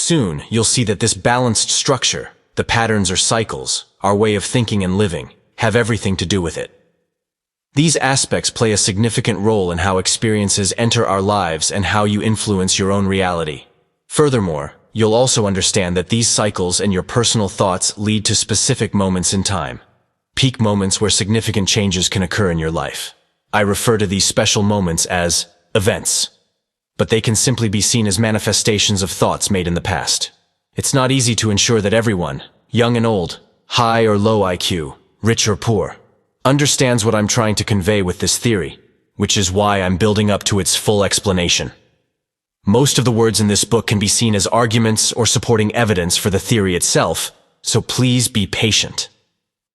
Soon, you'll see that this balanced structure, the patterns or cycles, our way of thinking and living, have everything to do with it. These aspects play a significant role in how experiences enter our lives and how you influence your own reality. Furthermore, you'll also understand that these cycles and your personal thoughts lead to specific moments in time. Peak moments where significant changes can occur in your life. I refer to these special moments as events. But they can simply be seen as manifestations of thoughts made in the past. It's not easy to ensure that everyone, young and old, high or low IQ, rich or poor, understands what I'm trying to convey with this theory, which is why I'm building up to its full explanation. Most of the words in this book can be seen as arguments or supporting evidence for the theory itself, so please be patient.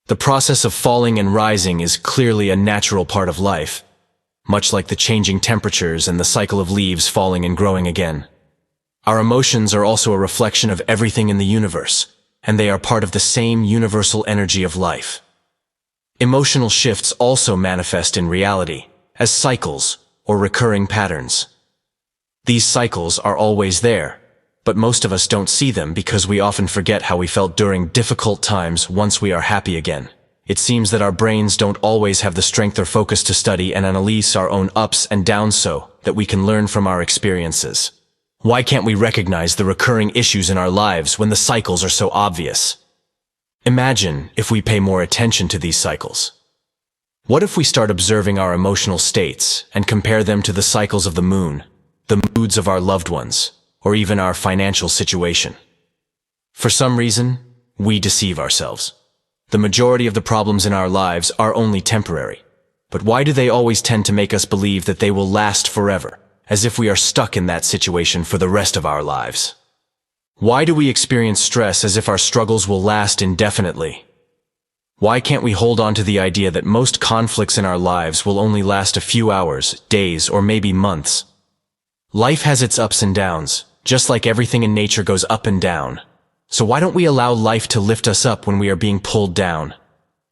The process of falling and rising is clearly a natural part of life, much like the changing temperatures and the cycle of leaves falling and growing again. Our emotions are also a reflection of everything in the universe, and they are part of the same universal energy of life. Emotional shifts also manifest in reality, as cycles or recurring patterns. These cycles are always there, but most of us don't see them because we often forget how we felt during difficult times once we are happy again. It seems that our brains don't always have the strength or focus to study and analyze our own ups and downs so that we can learn from our experiences. Why can't we recognize the recurring issues in our lives when the cycles are so obvious? Imagine if we pay more attention to these cycles. What if we start observing our emotional states and compare them to the cycles of the moon, the moods of our loved ones, or even our financial situation? For some reason, we deceive ourselves. The majority of the problems in our lives are only temporary. But why do they always tend to make us believe that they will last forever, as if we are stuck in that situation for the rest of our lives? Why do we experience stress as if our struggles will last indefinitely? Why can't we hold on to the idea that most conflicts in our lives will only last a few hours, days, or maybe months? Life has its ups and downs, just like everything in nature goes up and down. So why don't we allow life to lift us up when we are being pulled down?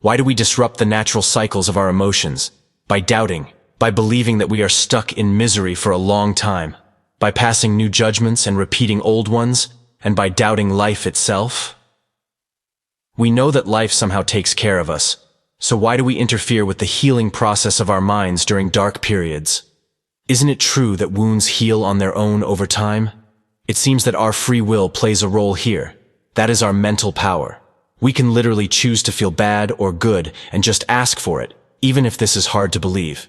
Why do we disrupt the natural cycles of our emotions? By doubting, by believing that we are stuck in misery for a long time, by passing new judgments and repeating old ones, and by doubting life itself? We know that life somehow takes care of us, so why do we interfere with the healing process of our minds during dark periods? Isn't it true that wounds heal on their own over time? It seems that our free will plays a role here. That is our mental power. We can literally choose to feel bad or good and just ask for it, even if this is hard to believe.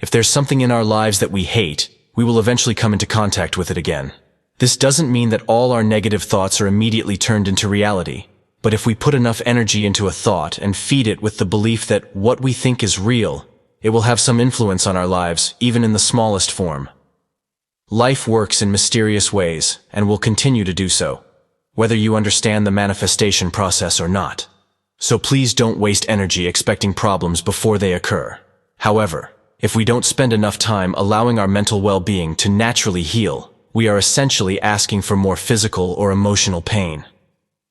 If there's something in our lives that we hate, we will eventually come into contact with it again. This doesn't mean that all our negative thoughts are immediately turned into reality, but if we put enough energy into a thought and feed it with the belief that what we think is real, it will have some influence on our lives, even in the smallest form. Life works in mysterious ways, and will continue to do so, whether you understand the manifestation process or not. So please don't waste energy expecting problems before they occur. However, if we don't spend enough time allowing our mental well-being to naturally heal, we are essentially asking for more physical or emotional pain.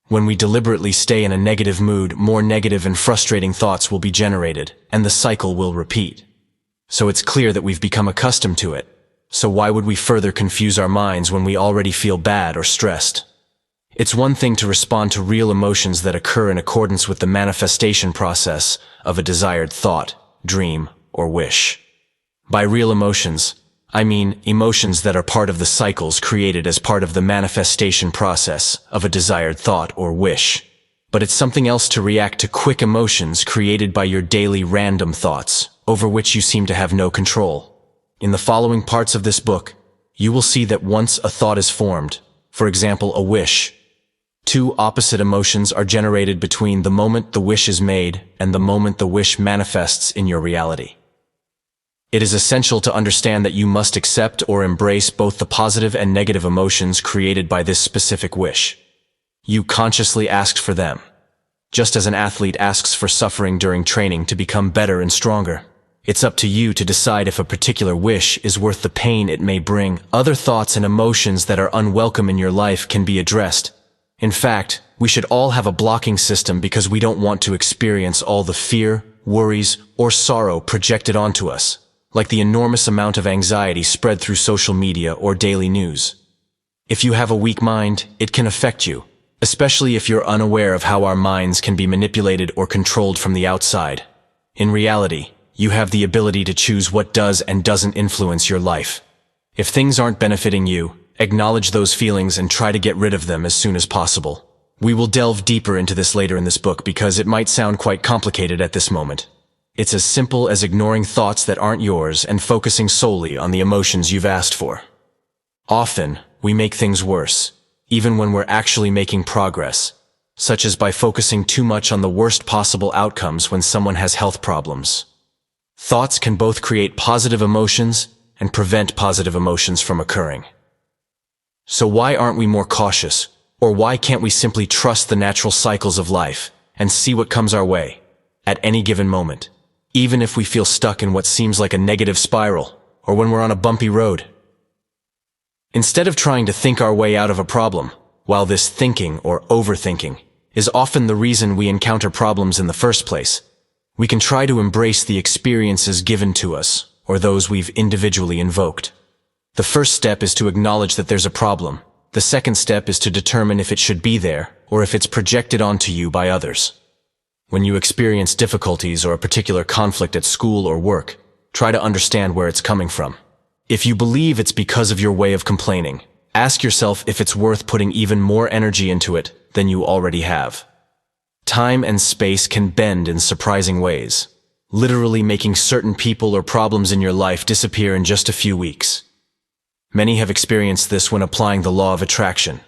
When we deliberately stay in a negative mood, more negative and frustrating thoughts will be generated, and the cycle will repeat. So it's clear that we've become accustomed to it. So why would we further confuse our minds when we already feel bad or stressed? It's one thing to respond to real emotions that occur in accordance with the manifestation process of a desired thought, dream, or wish. By real emotions, I mean emotions that are part of the cycles created as part of the manifestation process of a desired thought or wish. But it's something else to react to quick emotions created by your daily random thoughts, over which you seem to have no control. In the following parts of this book, you will see that once a thought is formed, for example a wish, two opposite emotions are generated between the moment the wish is made and the moment the wish manifests in your reality. It is essential to understand that you must accept or embrace both the positive and negative emotions created by this specific wish. You consciously asked for them, just as an athlete asks for suffering during training to become better and stronger. It's up to you to decide if a particular wish is worth the pain it may bring. Other thoughts and emotions that are unwelcome in your life can be addressed. In fact, we should all have a blocking system because we don't want to experience all the fear, worries, or sorrow projected onto us, like the enormous amount of anxiety spread through social media or daily news. If you have a weak mind, it can affect you, especially if you're unaware of how our minds can be manipulated or controlled from the outside. In reality, you have the ability to choose what does and doesn't influence your life. If things aren't benefiting you, acknowledge those feelings and try to get rid of them as soon as possible. We will delve deeper into this later in this book because it might sound quite complicated at this moment. It's as simple as ignoring thoughts that aren't yours and focusing solely on the emotions you've asked for. Often, we make things worse, even when we're actually making progress, such as by focusing too much on the worst possible outcomes when someone has health problems. Thoughts can both create positive emotions and prevent positive emotions from occurring. So why aren't we more cautious? Or why can't we simply trust the natural cycles of life and see what comes our way at any given moment, even if we feel stuck in what seems like a negative spiral or when we're on a bumpy road? Instead of trying to think our way out of a problem, while this thinking or overthinking is often the reason we encounter problems in the first place, we can try to embrace the experiences given to us or those we've individually invoked. The first step is to acknowledge that there's a problem. The second step is to determine if it should be there or if it's projected onto you by others. When you experience difficulties or a particular conflict at school or work, try to understand where it's coming from. If you believe it's because of your way of complaining, ask yourself if it's worth putting even more energy into it than you already have. Time and space can bend in surprising ways, literally making certain people or problems in your life disappear in just a few weeks. Many have experienced this when applying the law of attraction,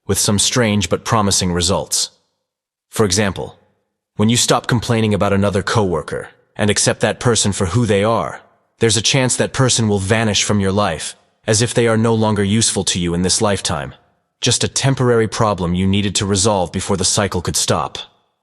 with some strange but promising results. For example, when you stop complaining about another coworker and accept that person for who they are, there's a chance that person will vanish from your life, as if they are no longer useful to you in this lifetime. Just a temporary problem you needed to resolve before the cycle could stop.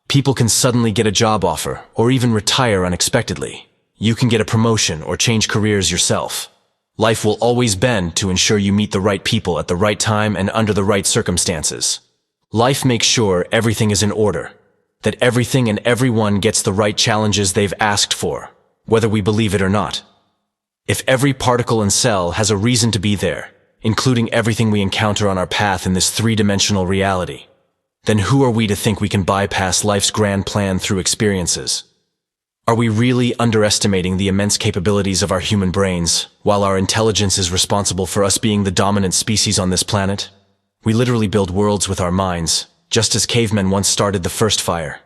People can suddenly get a job offer, or even retire unexpectedly. You can get a promotion or change careers yourself. Life will always bend to ensure you meet the right people at the right time and under the right circumstances. Life makes sure everything is in order, that everything and everyone gets the right challenges they've asked for, whether we believe it or not. If every particle and cell has a reason to be there, including everything we encounter on our path in this three-dimensional reality, then who are we to think we can bypass life's grand plan through experiences? Are we really underestimating the immense capabilities of our human brains, while our intelligence is responsible for us being the dominant species on this planet? We literally build worlds with our minds, just as cavemen once started the first fire.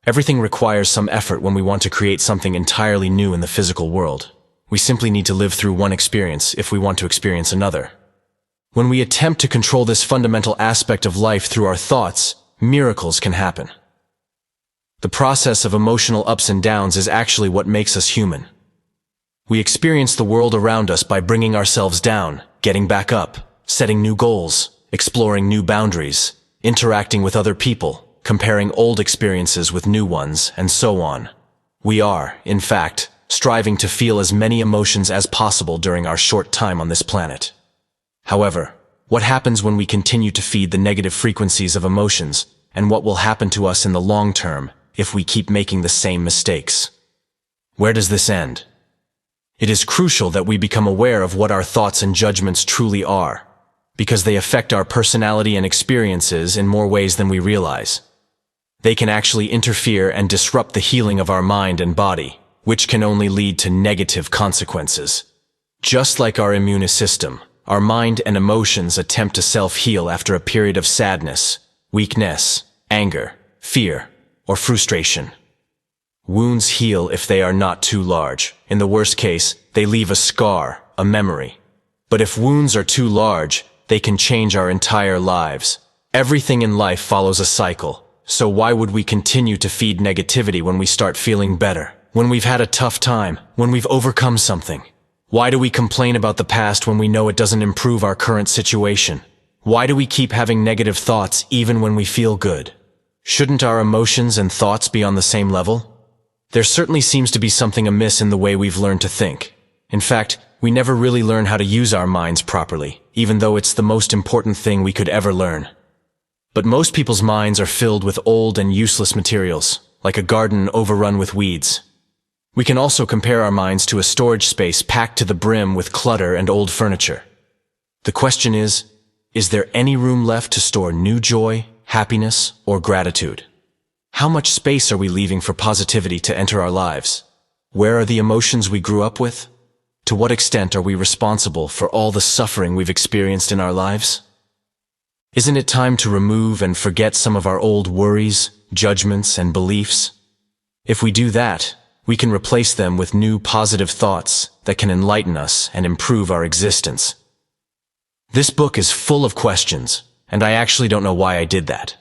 Everything requires some effort when we want to create something entirely new in the physical world. We simply need to live through one experience if we want to experience another. When we attempt to control this fundamental aspect of life through our thoughts, miracles can happen. The process of emotional ups and downs is actually what makes us human. We experience the world around us by bringing ourselves down, getting back up, setting new goals, exploring new boundaries, interacting with other people, comparing old experiences with new ones, and so on. We are, in fact, striving to feel as many emotions as possible during our short time on this planet. However, what happens when we continue to feed the negative frequencies of emotions, and what will happen to us in the long term if we keep making the same mistakes? Where does this end? It is crucial that we become aware of what our thoughts and judgments truly are, because they affect our personality and experiences in more ways than we realize. They can actually interfere and disrupt the healing of our mind and body, which can only lead to negative consequences. Just like our immune system, our mind and emotions attempt to self-heal after a period of sadness, weakness, anger, fear, or frustration. Wounds heal if they are not too large. In the worst case, they leave a scar, a memory. But if wounds are too large, they can change our entire lives. Everything in life follows a cycle, so why would we continue to feed negativity when we start feeling better? When we've had a tough time, when we've overcome something? Why do we complain about the past when we know it doesn't improve our current situation? Why do we keep having negative thoughts even when we feel good? Shouldn't our emotions and thoughts be on the same level? There certainly seems to be something amiss in the way we've learned to think. In fact, we never really learn how to use our minds properly, even though it's the most important thing we could ever learn. But most people's minds are filled with old and useless materials, like a garden overrun with weeds. We can also compare our minds to a storage space packed to the brim with clutter and old furniture. The question is, Is there any room left to store new joy, happiness, or gratitude? How much space are we leaving for positivity to enter our lives? Where are the emotions we grew up with? To what extent are we responsible for all the suffering we've experienced in our lives? Isn't it time to remove and forget some of our old worries, judgments, and beliefs? If we do that, we can replace them with new positive thoughts that can enlighten us and improve our existence. This book is full of questions, and I actually don't know why I did that.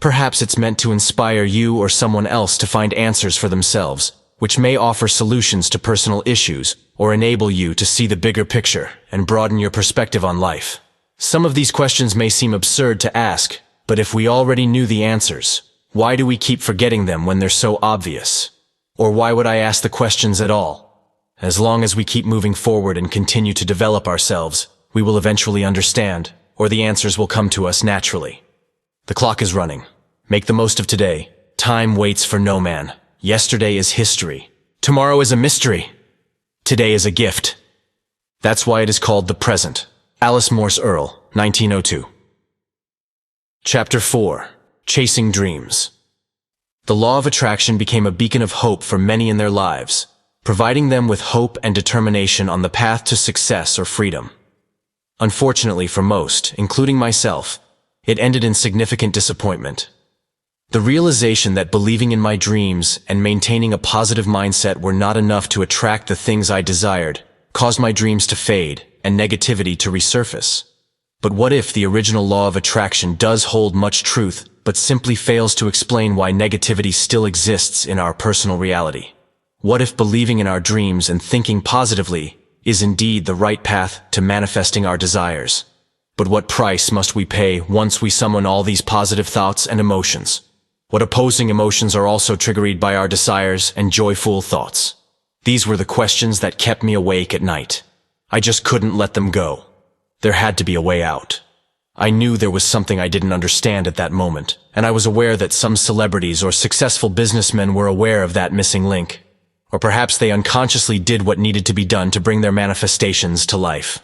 Perhaps it's meant to inspire you or someone else to find answers for themselves, which may offer solutions to personal issues or enable you to see the bigger picture and broaden your perspective on life. Some of these questions may seem absurd to ask, but if we already knew the answers, why do we keep forgetting them when they're so obvious? Or why would I ask the questions at all? As long as we keep moving forward and continue to develop ourselves, we will eventually understand, or the answers will come to us naturally. The clock is running. Make the most of today. Time waits for no man. Yesterday is history. Tomorrow is a mystery. Today is a gift. That's why it is called the present. Alice Morse Earl, 1902. Chapter 4. Chasing Dreams. The law of attraction became a beacon of hope for many in their lives, providing them with hope and determination on the path to success or freedom. Unfortunately for most, including myself, it ended in significant disappointment. The realization that believing in my dreams and maintaining a positive mindset were not enough to attract the things I desired caused my dreams to fade and negativity to resurface. But what if the original law of attraction does hold much truth, but simply fails to explain why negativity still exists in our personal reality? What if believing in our dreams and thinking positively is indeed the right path to manifesting our desires? But what price must we pay once we summon all these positive thoughts and emotions? What opposing emotions are also triggered by our desires and joyful thoughts? These were the questions that kept me awake at night. I just couldn't let them go. There had to be a way out. I knew there was something I didn't understand at that moment, and I was aware that some celebrities or successful businessmen were aware of that missing link. Or perhaps they unconsciously did what needed to be done to bring their manifestations to life.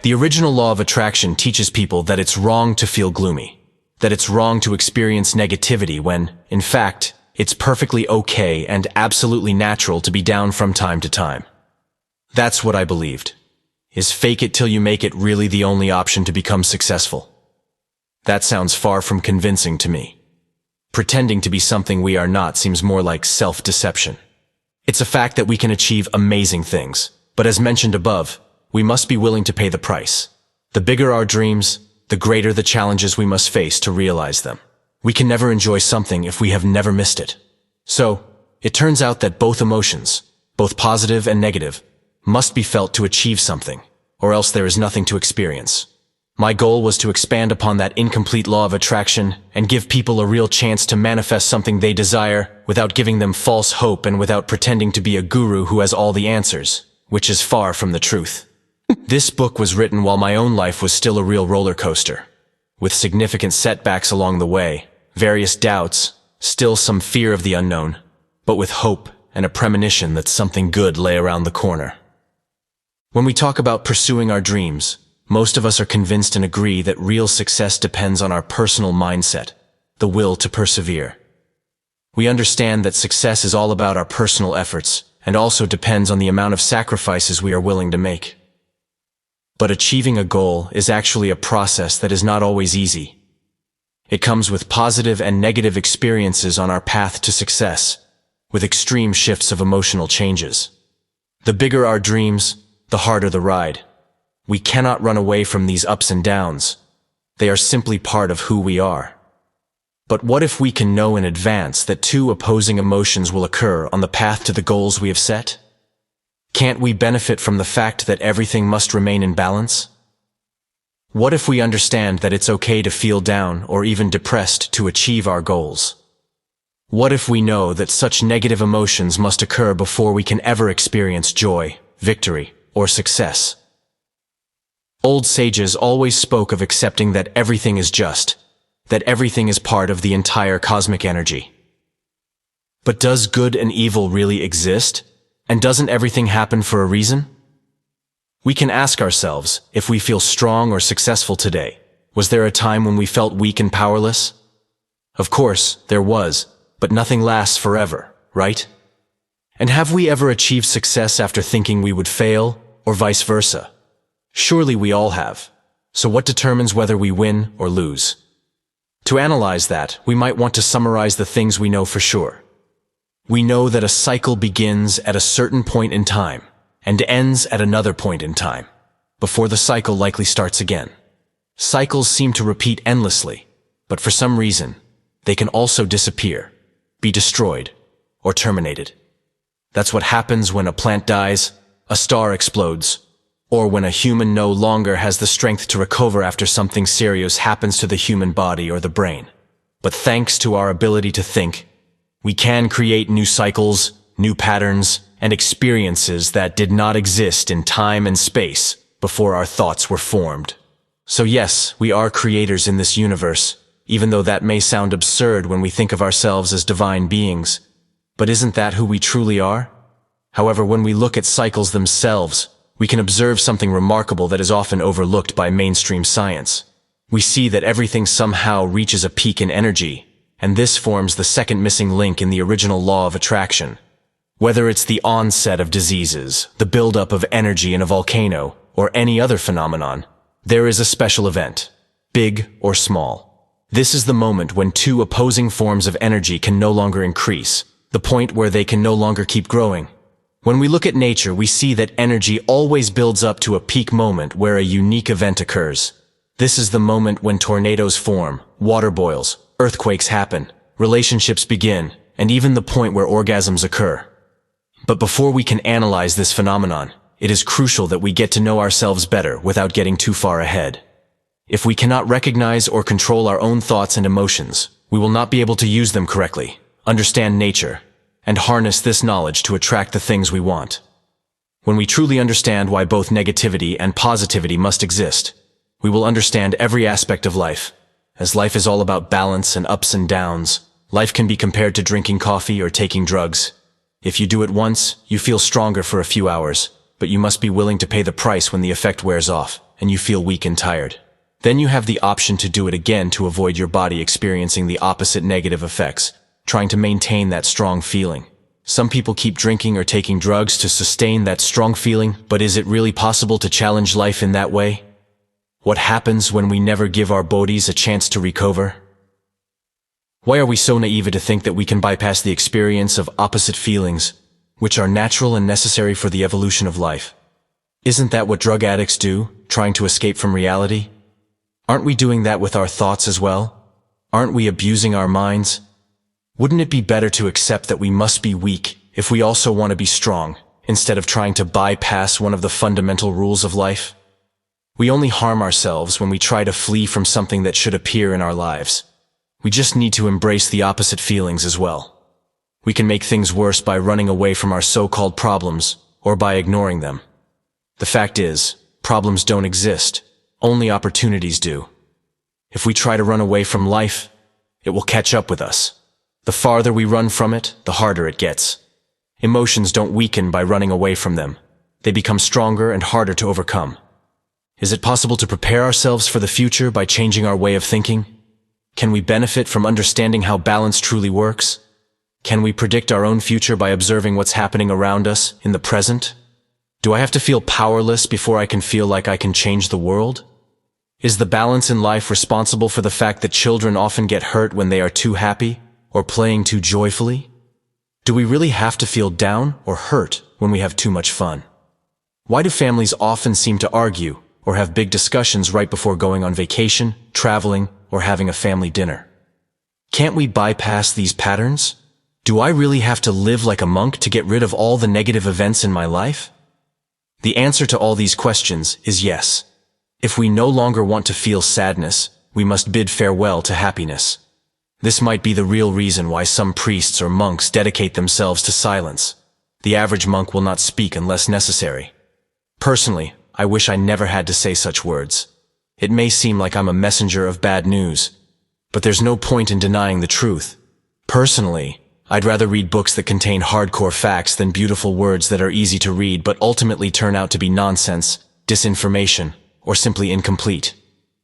The original law of attraction teaches people that it's wrong to feel gloomy, that it's wrong to experience negativity when, in fact, it's perfectly okay and absolutely natural to be down from time to time. That's what I believed. Is fake it till you make it really the only option to become successful? That sounds far from convincing to me. Pretending to be something we are not seems more like self-deception. It's a fact that we can achieve amazing things, but as mentioned above, we must be willing to pay the price. The bigger our dreams, the greater the challenges we must face to realize them. We can never enjoy something if we have never missed it. So, it turns out that both emotions, both positive and negative, must be felt to achieve something, or else there is nothing to experience. My goal was to expand upon that incomplete law of attraction and give people a real chance to manifest something they desire without giving them false hope and without pretending to be a guru who has all the answers, which is far from the truth. This book was written while my own life was still a real roller coaster, with significant setbacks along the way, various doubts, still some fear of the unknown, but with hope and a premonition that something good lay around the corner. When we talk about pursuing our dreams, most of us are convinced and agree that real success depends on our personal mindset, the will to persevere. We understand that success is all about our personal efforts and also depends on the amount of sacrifices we are willing to make. But achieving a goal is actually a process that is not always easy. It comes with positive and negative experiences on our path to success, with extreme shifts of emotional changes. The bigger our dreams, the harder the ride. We cannot run away from these ups and downs. They are simply part of who we are. But what if we can know in advance that two opposing emotions will occur on the path to the goals we have set? Can't we benefit from the fact that everything must remain in balance? What if we understand that it's okay to feel down or even depressed to achieve our goals? What if we know that such negative emotions must occur before we can ever experience joy, victory, or success? Old sages always spoke of accepting that everything is just, that everything is part of the entire cosmic energy. But does good and evil really exist? And doesn't everything happen for a reason? We can ask ourselves, if we feel strong or successful today, was there a time when we felt weak and powerless? Of course, there was, but nothing lasts forever, right? And have we ever achieved success after thinking we would fail, or vice versa? Surely we all have. So what determines whether we win or lose? To analyze that, we might want to summarize the things we know for sure. We know that a cycle begins at a certain point in time, and ends at another point in time, before the cycle likely starts again. Cycles seem to repeat endlessly, but for some reason, they can also disappear, be destroyed, or terminated. That's what happens when a plant dies, a star explodes, or when a human no longer has the strength to recover after something serious happens to the human body or the brain. But thanks to our ability to think, we can create new cycles, new patterns, and experiences that did not exist in time and space before our thoughts were formed. So yes, we are creators in this universe, even though that may sound absurd when we think of ourselves as divine beings. But isn't that who we truly are? However, when we look at cycles themselves, we can observe something remarkable that is often overlooked by mainstream science. We see that everything somehow reaches a peak in energy, and this forms the second missing link in the original law of attraction. Whether it's the onset of diseases, the buildup of energy in a volcano, or any other phenomenon, there is a special event, big or small. This is the moment when two opposing forms of energy can no longer increase, the point where they can no longer keep growing. When we look at nature, we see that energy always builds up to a peak moment where a unique event occurs. This is the moment when tornadoes form, water boils, earthquakes happen, relationships begin, and even the point where orgasms occur. But before we can analyze this phenomenon, it is crucial that we get to know ourselves better without getting too far ahead. If we cannot recognize or control our own thoughts and emotions, we will not be able to use them correctly, understand nature, and harness this knowledge to attract the things we want. When we truly understand why both negativity and positivity must exist, we will understand every aspect of life. As life is all about balance and ups and downs, life can be compared to drinking coffee or taking drugs. If you do it once, you feel stronger for a few hours, but you must be willing to pay the price when the effect wears off, and you feel weak and tired. Then you have the option to do it again to avoid your body experiencing the opposite negative effects, trying to maintain that strong feeling. Some people keep drinking or taking drugs to sustain that strong feeling, but is it really possible to challenge life in that way? What happens when we never give our bodies a chance to recover? Why are we so naive to think that we can bypass the experience of opposite feelings, which are natural and necessary for the evolution of life? Isn't that what drug addicts do, trying to escape from reality? Aren't we doing that with our thoughts as well? Aren't we abusing our minds? Wouldn't it be better to accept that we must be weak if we also want to be strong, instead of trying to bypass one of the fundamental rules of life? We only harm ourselves when we try to flee from something that should appear in our lives. We just need to embrace the opposite feelings as well. We can make things worse by running away from our so-called problems, or by ignoring them. The fact is, problems don't exist, only opportunities do. If we try to run away from life, it will catch up with us. The farther we run from it, the harder it gets. Emotions don't weaken by running away from them. They become stronger and harder to overcome. Is it possible to prepare ourselves for the future by changing our way of thinking? Can we benefit from understanding how balance truly works? Can we predict our own future by observing what's happening around us in the present? Do I have to feel powerless before I can feel like I can change the world? Is the balance in life responsible for the fact that children often get hurt when they are too happy or playing too joyfully? Do we really have to feel down or hurt when we have too much fun? Why do families often seem to argue or have big discussions right before going on vacation, traveling, or having a family dinner? Can't we bypass these patterns? Do I really have to live like a monk to get rid of all the negative events in my life? The answer to all these questions is yes. If we no longer want to feel sadness, we must bid farewell to happiness. This might be the real reason why some priests or monks dedicate themselves to silence. The average monk will not speak unless necessary. Personally, I wish I never had to say such words. It may seem like I'm a messenger of bad news, but there's no point in denying the truth. Personally, I'd rather read books that contain hardcore facts than beautiful words that are easy to read but ultimately turn out to be nonsense, disinformation, or simply incomplete.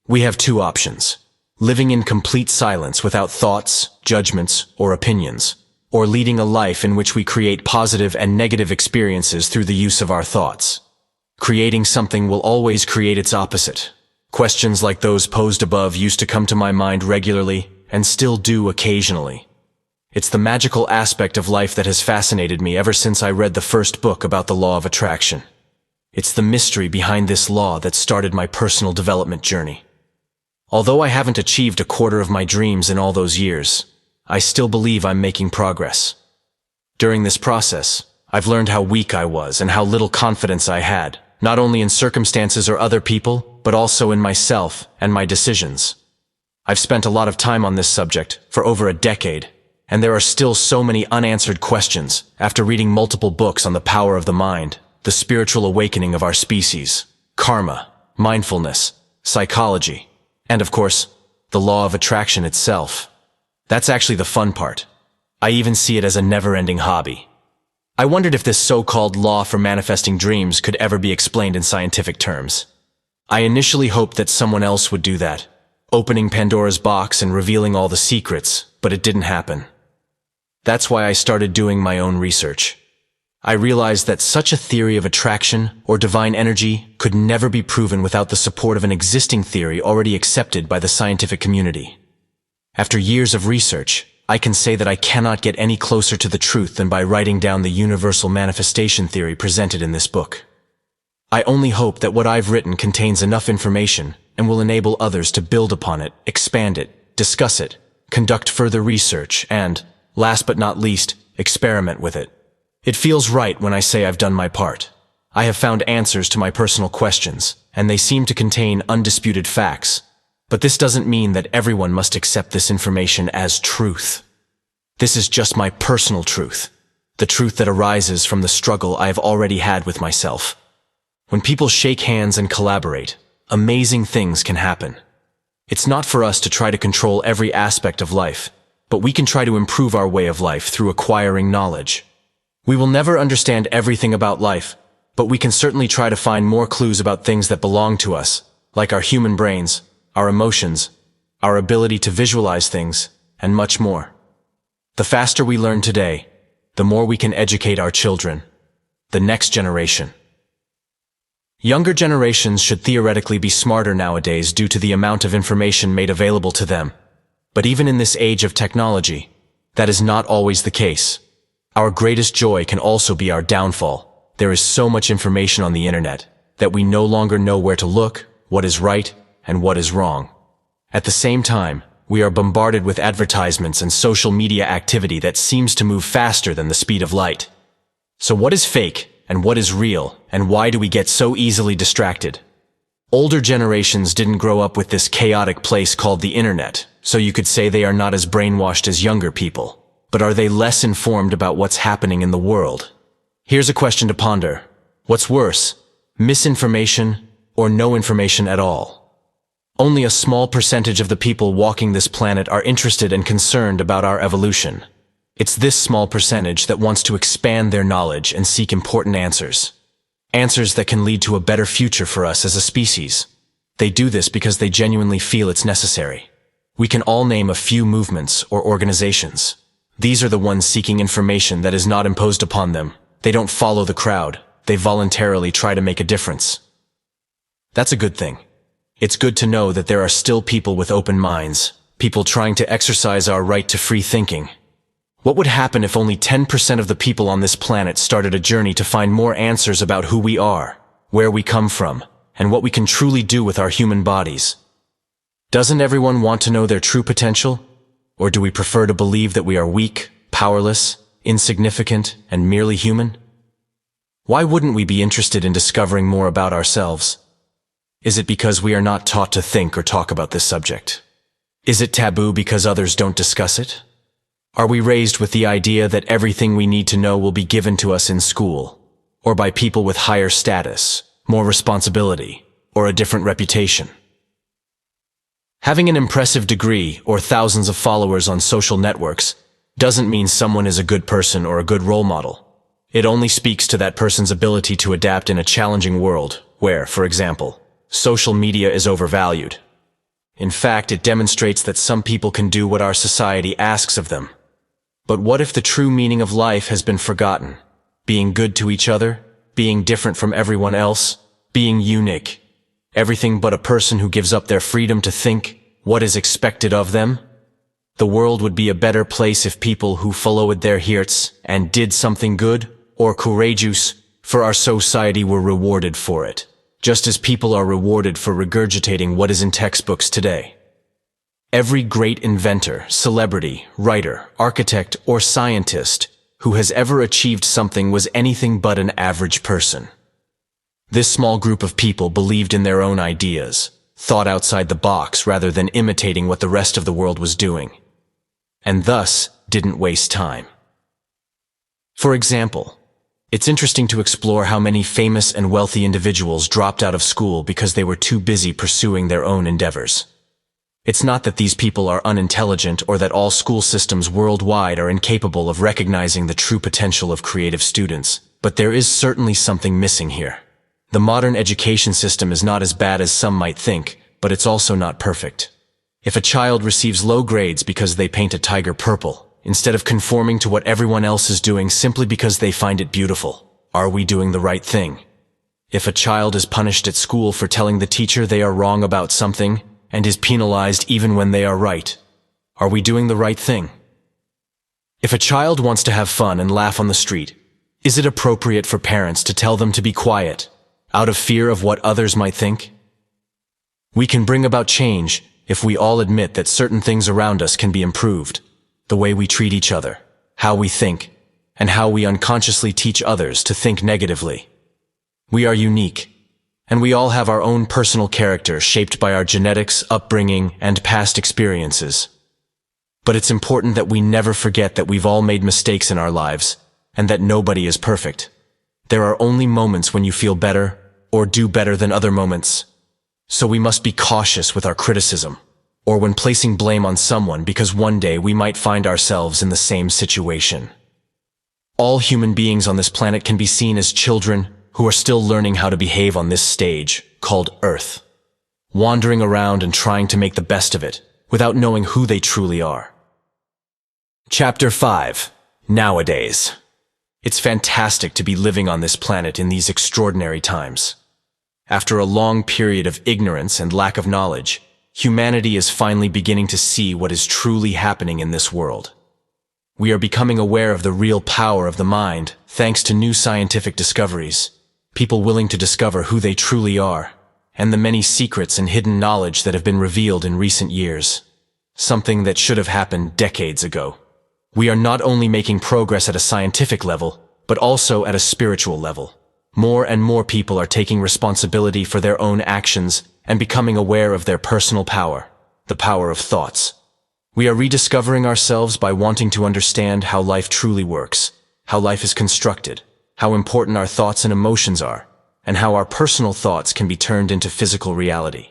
We have two options: living in complete silence without thoughts, judgments, or opinions, or leading a life in which we create positive and negative experiences through the use of our thoughts. Creating something will always create its opposite. Questions like those posed above used to come to my mind regularly, and still do occasionally. It's the magical aspect of life that has fascinated me ever since I read the first book about the law of attraction. It's the mystery behind this law that started my personal development journey. Although I haven't achieved a quarter of my dreams in all those years, I still believe I'm making progress. During this process, I've learned how weak I was and how little confidence I had, not only in circumstances or other people, but also in myself and my decisions. I've spent a lot of time on this subject for over a decade, and there are still so many unanswered questions after reading multiple books on the power of the mind, the spiritual awakening of our species, karma, mindfulness, psychology, and of course, the law of attraction itself. That's actually the fun part. I even see it as a never-ending hobby. I wondered if this so-called law for manifesting dreams could ever be explained in scientific terms. I initially hoped that someone else would do that, opening Pandora's box and revealing all the secrets, but it didn't happen. That's why I started doing my own research. I realized that such a theory of attraction or divine energy could never be proven without the support of an existing theory already accepted by the scientific community. After years of research, I can say that I cannot get any closer to the truth than by writing down the universal manifestation theory presented in this book. I only hope that what I've written contains enough information and will enable others to build upon it, expand it, discuss it, conduct further research, and, last but not least, experiment with it. It feels right when I say I've done my part. I have found answers to my personal questions, and they seem to contain undisputed facts. But this doesn't mean that everyone must accept this information as truth. This is just my personal truth, the truth that arises from the struggle I have already had with myself. When people shake hands and collaborate, amazing things can happen. It's not for us to try to control every aspect of life, but we can try to improve our way of life through acquiring knowledge. We will never understand everything about life, but we can certainly try to find more clues about things that belong to us, like our human brains, our emotions, our ability to visualize things, and much more. The faster we learn today, the more we can educate our children, the next generation. Younger generations should theoretically be smarter nowadays due to the amount of information made available to them. But even in this age of technology, that is not always the case. Our greatest joy can also be our downfall. There is so much information on the internet that we no longer know where to look, what is right, and what is wrong. At the same time, we are bombarded with advertisements and social media activity that seems to move faster than the speed of light. So what is fake, and what is real, and why do we get so easily distracted? Older generations didn't grow up with this chaotic place called the internet, so you could say they are not as brainwashed as younger people. But are they less informed about what's happening in the world? Here's a question to ponder. What's worse, misinformation or no information at all? Only a small percentage of the people walking this planet are interested and concerned about our evolution. It's this small percentage that wants to expand their knowledge and seek important answers. Answers that can lead to a better future for us as a species. They do this because they genuinely feel it's necessary. We can all name a few movements or organizations. These are the ones seeking information that is not imposed upon them. They don't follow the crowd. They voluntarily try to make a difference. That's a good thing. It's good to know that there are still people with open minds, people trying to exercise our right to free thinking. What would happen if only 10% of the people on this planet started a journey to find more answers about who we are, where we come from, and what we can truly do with our human bodies? Doesn't everyone want to know their true potential? Or do we prefer to believe that we are weak, powerless, insignificant, and merely human? Why wouldn't we be interested in discovering more about ourselves? Is it because we are not taught to think or talk about this subject? Is it taboo because others don't discuss it? Are we raised with the idea that everything we need to know will be given to us in school, or by people with higher status, more responsibility, or a different reputation? Having an impressive degree or thousands of followers on social networks doesn't mean someone is a good person or a good role model. It only speaks to that person's ability to adapt in a challenging world, where, for example, social media is overvalued. In fact, it demonstrates that some people can do what our society asks of them. But what if the true meaning of life has been forgotten? Being good to each other, being different from everyone else, being unique. Everything but a person who gives up their freedom to think what is expected of them? The world would be a better place if people who followed their hearts and did something good or courageous for our society were rewarded for it, just as people are rewarded for regurgitating what is in textbooks today. Every great inventor, celebrity, writer, architect, or scientist who has ever achieved something was anything but an average person. This small group of people believed in their own ideas, thought outside the box rather than imitating what the rest of the world was doing, and thus didn't waste time. For example, it's interesting to explore how many famous and wealthy individuals dropped out of school because they were too busy pursuing their own endeavors. It's not that these people are unintelligent or that all school systems worldwide are incapable of recognizing the true potential of creative students, but there is certainly something missing here. The modern education system is not as bad as some might think, but it's also not perfect. If a child receives low grades because they paint a tiger purple, instead of conforming to what everyone else is doing simply because they find it beautiful, are we doing the right thing? If a child is punished at school for telling the teacher they are wrong about something, and is penalized even when they are right, are we doing the right thing? If a child wants to have fun and laugh on the street, is it appropriate for parents to tell them to be quiet, out of fear of what others might think? We can bring about change if we all admit that certain things around us can be improved. The way we treat each other, how we think, and how we unconsciously teach others to think negatively. We are unique, and we all have our own personal character shaped by our genetics, upbringing, and past experiences. But it's important that we never forget that we've all made mistakes in our lives, and that nobody is perfect. There are only moments when you feel better, or do better than other moments. So we must be cautious with our criticism, or when placing blame on someone, because one day we might find ourselves in the same situation. All human beings on this planet can be seen as children who are still learning how to behave on this stage, called Earth, wandering around and trying to make the best of it, without knowing who they truly are. Chapter 5. Nowadays. It's fantastic to be living on this planet in these extraordinary times. After a long period of ignorance and lack of knowledge, humanity is finally beginning to see what is truly happening in this world. We are becoming aware of the real power of the mind, thanks to new scientific discoveries, people willing to discover who they truly are, and the many secrets and hidden knowledge that have been revealed in recent years. Something that should have happened decades ago. We are not only making progress at a scientific level, but also at a spiritual level. More and more people are taking responsibility for their own actions and becoming aware of their personal power, the power of thoughts. We are rediscovering ourselves by wanting to understand how life truly works, how life is constructed, how important our thoughts and emotions are, and how our personal thoughts can be turned into physical reality.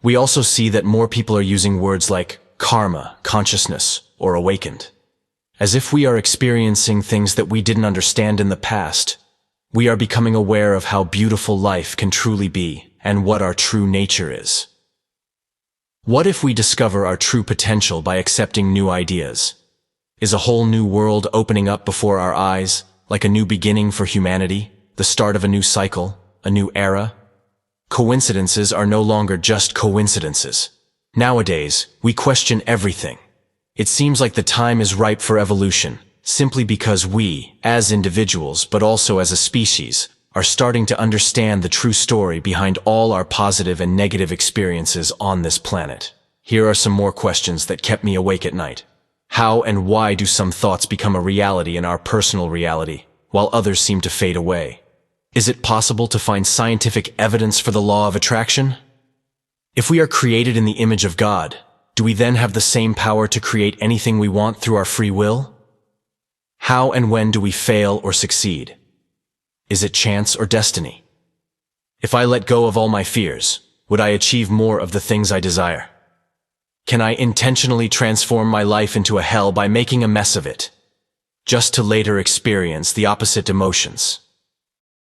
We also see that more people are using words like karma, consciousness, or awakened. As if we are experiencing things that we didn't understand in the past, we are becoming aware of how beautiful life can truly be and what our true nature is. What if we discover our true potential by accepting new ideas? Is a whole new world opening up before our eyes, like a new beginning for humanity, the start of a new cycle, a new era? Coincidences are no longer just coincidences. Nowadays, we question everything. It seems like the time is ripe for evolution, simply because we, as individuals, but also as a species, are starting to understand the true story behind all our positive and negative experiences on this planet. Here are some more questions that kept me awake at night. How and why do some thoughts become a reality in our personal reality, while others seem to fade away? Is it possible to find scientific evidence for the law of attraction? If we are created in the image of God, do we then have the same power to create anything we want through our free will? How and when do we fail or succeed? Is it chance or destiny? If I let go of all my fears, would I achieve more of the things I desire? Can I intentionally transform my life into a hell by making a mess of it, just to later experience the opposite emotions?